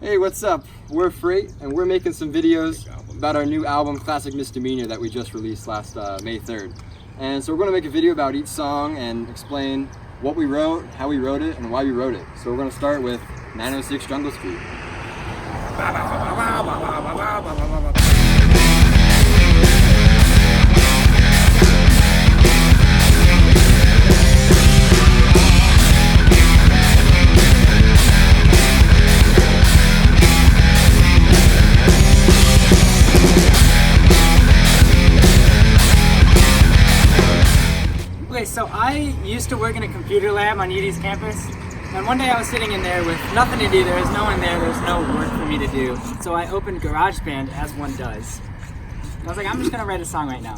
Hey, what's up? We're Freight, and we're making some videos about our new album, Classic Misdemeanor, that we just released last May 3rd. And so we're going to make a video about each song and explain what we wrote, how we wrote it, and why we wrote it. So we're going to start with 906 Jungle Street. Okay, so I used to work in a computer lab on UD's campus, and one day I was sitting in there with nothing to do. There was no one there, there was no work for me to do. So I opened GarageBand, as one does. And I was like, I'm just gonna write a song right now.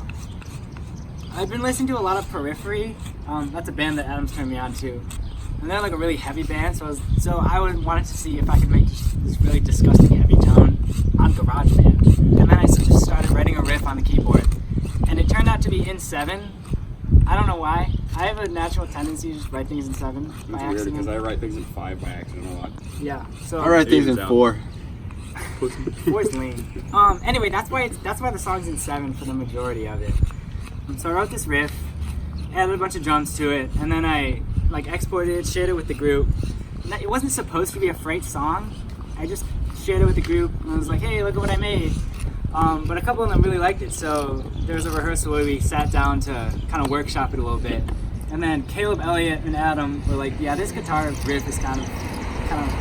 I've been listening to a lot of Periphery. That's a band that Adam's turned me on to. And they're like a really heavy band, so I wanted to see if I could make this really disgusting heavy tone on GarageBand. And then I just started writing a riff on the keyboard. And it turned out to be in 7. I don't know why. I have a natural tendency to just write things in 7 by accident. Weird because I write things in 5 by accident a lot. Yeah. So I write things in 4. 4's lean. Anyway, that's why the song's in 7 for the majority of it. So I wrote this riff, added a bunch of drums to it, and then I exported it, shared it with the group. It wasn't supposed to be a Freight song. I just shared it with the group, and I was like, hey, look at what I made. But a couple of them really liked it, so there was a rehearsal where we sat down to kind of workshop it a little bit. And then Caleb, Elliott, and Adam were like, yeah, this guitar riff is kind of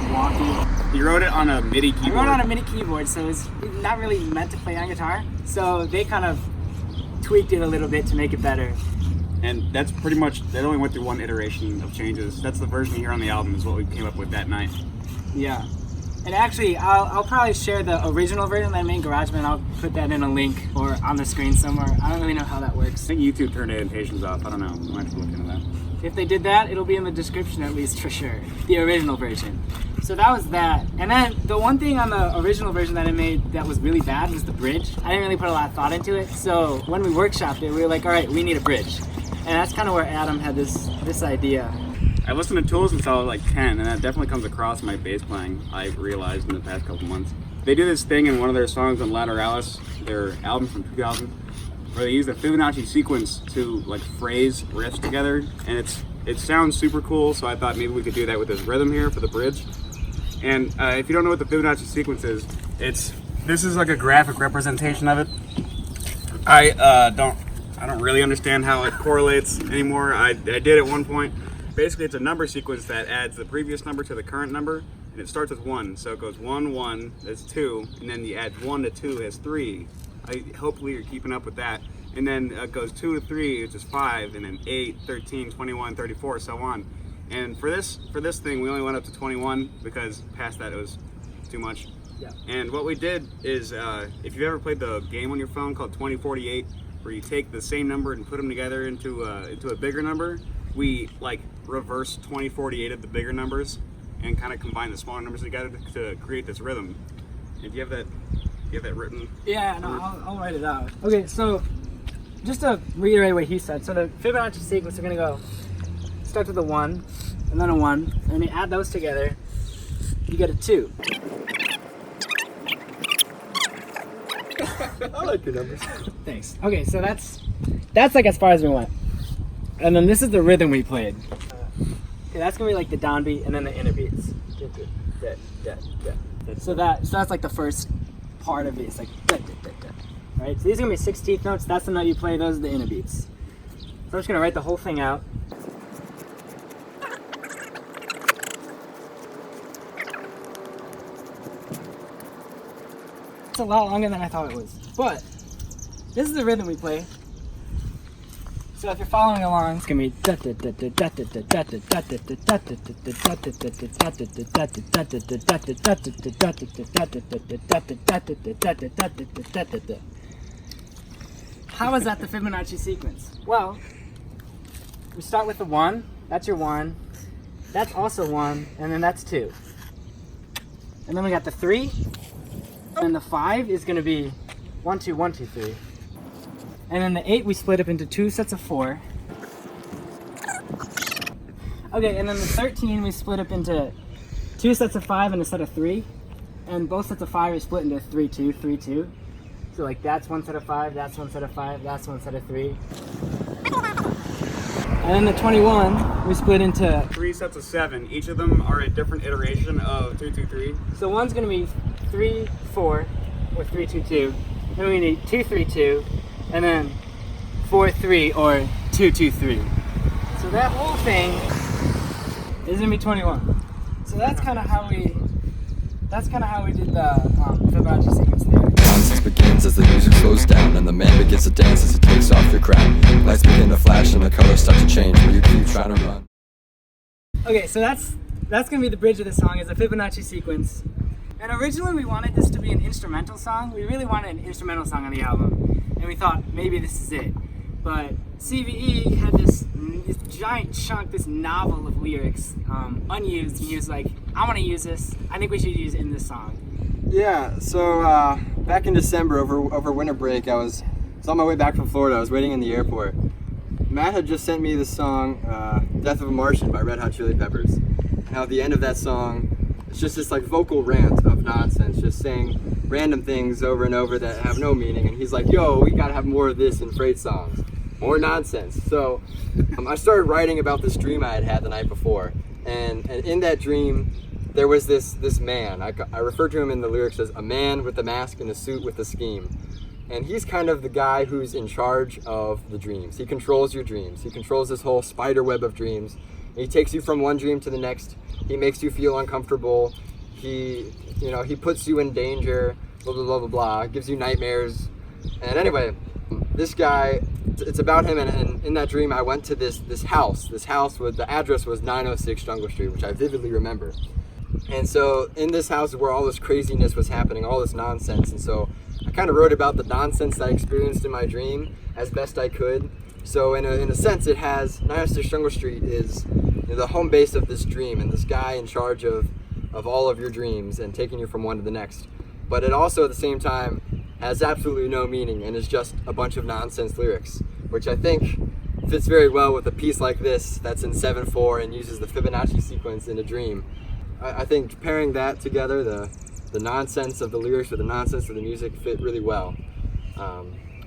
wonky. You wrote it on a MIDI keyboard? I wrote it on a MIDI keyboard, so it's not really meant to play on guitar. So they kind of tweaked it a little bit to make it better. And that's pretty much, that only went through one iteration of changes. That's the version you hear on the album is what we came up with that night. Yeah. And actually, I'll probably share the original version that I made in GarageBand. I'll put that in a link or on the screen somewhere. I don't really know how that works. I think YouTube turned indentations off. I don't know. We might have to look into that. If they did that, it'll be in the description at least for sure. The original version. So that was that. And then the one thing on the original version that I made that was really bad was the bridge. I didn't really put a lot of thought into it. So when we workshopped it, we were like, all right, we need a bridge. And that's kind of where Adam had this idea. I listened to Tools since I was like 10, and that definitely comes across in my bass playing, I've realized in the past couple months. They do this thing in one of their songs on Lateralis, their album from 2000, where they use the Fibonacci sequence to phrase riffs together, and it sounds super cool, so I thought maybe we could do that with this rhythm here for the bridge. And if you don't know what the Fibonacci sequence is, this is like a graphic representation of it. I don't really understand how it correlates anymore. I did at one point. Basically, it's a number sequence that adds the previous number to the current number, and it starts with 1. So it goes 1, 1, that's 2, and then you add 1 to 2, that's 3. Hopefully you're keeping up with that. And then it goes 2 to 3, which is 5, and then 8, 13, 21, 34, so on. And for this thing, we only went up to 21 because past that it was too much. Yeah. And what we did is, if you've ever played the game on your phone called 2048, where you take the same number and put them together into a bigger number, we reverse 2048 of the bigger numbers and kind of combine the smaller numbers together to create this rhythm. And do you have that written? Yeah, no, I'll write it out. Okay, so just to reiterate what he said, so the Fibonacci sequence, we're gonna go start with a 1 and then a 1, and you add those together, you get a 2. I like your numbers. Thanks. Okay, so that's as far as we went. And then this is the rhythm we played. Okay, that's gonna be the downbeat and then the inner beats. So that's the first part of it. It's right? So these are gonna be 16th notes. That's the note you play. Those are the inner beats. So I'm just gonna write the whole thing out. It's a lot longer than I thought it was, but this is the rhythm we play. So if you're following along, it's gonna be how is that the Fibonacci sequence? Well, we start with the 1, that's your 1, that's also 1, and then that's 2. And then we got the 3, and the 5 is gonna be 1, 2, 1, 2, 3. And then the 8 we split up into 2 sets of 4. Okay, and then the 13 we split up into 2 sets of 5 and a set of 3. and both sets of 5 are split into 3, 2, 3, 2. So like that's one set of 5, that's one set of 5, that's one set of 3. And then the 21 we split into 3 sets of 7. Each of them are a different iteration of 2, 2, 3. So one's gonna be 3, 4, or 3, 2, 2. Then we need 2, 3, 2, and then 4, 3, or 2, 2, 3. So that whole thing is gonna be 21. So that's kind of how we did the Fibonacci sequence there. Nonsense begins as the music slows down and the man begins to dance as he takes off your crown. Lights begin to flash and the colors start to change, but you keep trying to run. Okay, so that's gonna be the bridge of the song, is a Fibonacci sequence. And originally we wanted this to be an instrumental song. We really wanted an instrumental song on the album, and we thought maybe this is it. But CVE had this giant chunk, this novel of lyrics, unused, and he was like, I want to use this. I think we should use it in this song. Yeah, so back in December over winter break, I was on my way back from Florida. I was waiting in the airport. Matt had just sent me this song, Death of a Martian by Red Hot Chili Peppers. And how at the end of that song, it's just this like vocal rant of nonsense, just saying random things over and over that have no meaning. And he's like, yo, we gotta have more of this in freight songs. More nonsense. So I started writing about this dream I had had the night before. And in that dream, there was this man. I refer to him in the lyrics as a man with a mask and a suit with a scheme. And he's kind of the guy who's in charge of the dreams. He controls your dreams. He controls this whole spider web of dreams. He takes you from one dream to the next. He makes you feel uncomfortable. He puts you in danger, blah, blah, blah, blah, blah. Gives you nightmares. And anyway, this guy, it's about him, and in that dream I went to this house. This house, the address was 906 Jungle Street, which I vividly remember. And so in this house is where all this craziness was happening, all this nonsense. And so I kind of wrote about the nonsense that I experienced in my dream as best I could. So in a sense, it has 906 Jungle Street is the home base of this dream, and this guy in charge of all of your dreams and taking you from one to the next. But it also at the same time has absolutely no meaning and is just a bunch of nonsense lyrics, which I think fits very well with a piece like this that's in 7/4 and uses the Fibonacci sequence in a dream. I think pairing that together, the nonsense of the lyrics with the nonsense of the music, fit really well.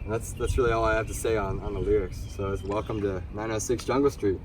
That's really all I have to say on the lyrics. So it's welcome to 906 Jungle Street.